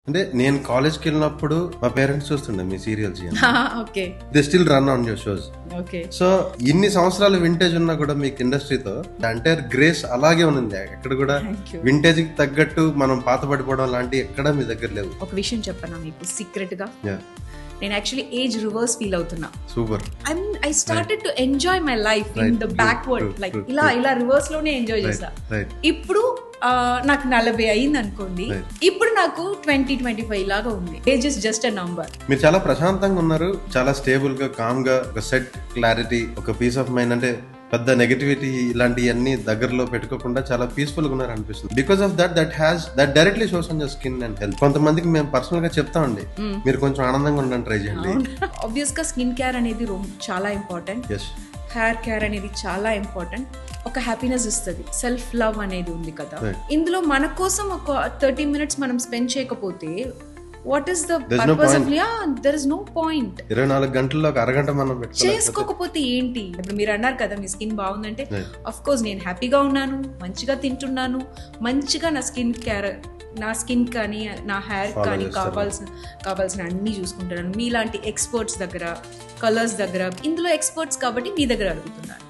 అంటే నేను కాలేజ్కి వెళ్ళినప్పుడు మా పేరెంట్స్ చూస్తుండే మీ serials okay they still run on your shows. Okay so ఇన్ని సంవత్సరాలు వింటేజ్ ఉన్నా కూడా మీకు ఇండస్ట్రీతో ఎంటైర్ గ్రేస్ అలాగే ఉంది. ఎక్కడ కూడా వింటేజ్ కి తగ్గట్టు మనం పాత పడిపోవడం లాంటి ఎక్కడ మీ దగ్గర లేవు. ఒక విషయం చెప్పనా మీకు సీక్రెట్ గా, Yeah. నేను యాక్చువల్లీ ఏజ్ రివర్స్ ఫీల్ అవుతున్నా. Super. I started to enjoy my life in the backward, like ఇలా రివర్స్ లోనే ఎంజాయ్ చేసా. ఇప్పుడు నాకు 40 అయింది అనుకోండి, ఇప్పుడు నాకు 20-25 లాగా ఉంది. Age is just a number. మీరు చాలా ప్రశాంతంగా ఉన్నారు, చాలా స్టేబుల్ గా, కామ్ గా, ఒక సెట్ క్లారిటీ, ఒక పీస్ ఆఫ్ మైండ్. అంటే పెద్ద నెగటివిటీ ఇలాంటివన్నీ దగ్గరలో పెట్టుకోకుండా చాలా పీస్ఫుల్ గా ఉన్నారు అనిపిస్తుంది. Because of that directly shows on your skin and health. కొంతమందికి మేము పర్సనల్ గా చెప్తామండి, మీరు కొంచెం ఆనందంగా ఉండడానికి ట్రై చేయండి. ఆబ్వియస్ గా స్కిన్ కేర్ అనేది చాలా ఇంపార్టెంట్, హెయిర్ కేర్ అనేది చాలా ఇంపార్టెంట్. ఒక హ్యాపీనెస్ ఇస్తుంది, సెల్ఫ్ లవ్ అనేది ఉంది కదా. ఇందులో మన కోసం ఒక 30 minutes మనం స్పెండ్ చేయకపోతే what is the purpose of? There is no point. 24 గంటల్లో ఒక అరగంట మనం చేసుకోకపోతే ఏంటి? ఇప్పుడు మీరు అన్నారు కదా మీ స్కిన్ బాగుందంటే, అఫ్ కోర్స్ నేను హ్యాపీగా ఉన్నాను, మంచిగా తింటున్నాను, మంచిగా నా స్కిన్ కానీ నా హెయిర్ కానీ కావాల్సిన అన్ని చూసుకుంటున్నాను. మీలాంటి ఎక్స్పర్ట్స్ దగ్గర, కలర్స్ దగ్గర, ఇందులో ఎక్స్పర్ట్స్ కాబట్టి మీ దగ్గర అడుగుతున్నాను.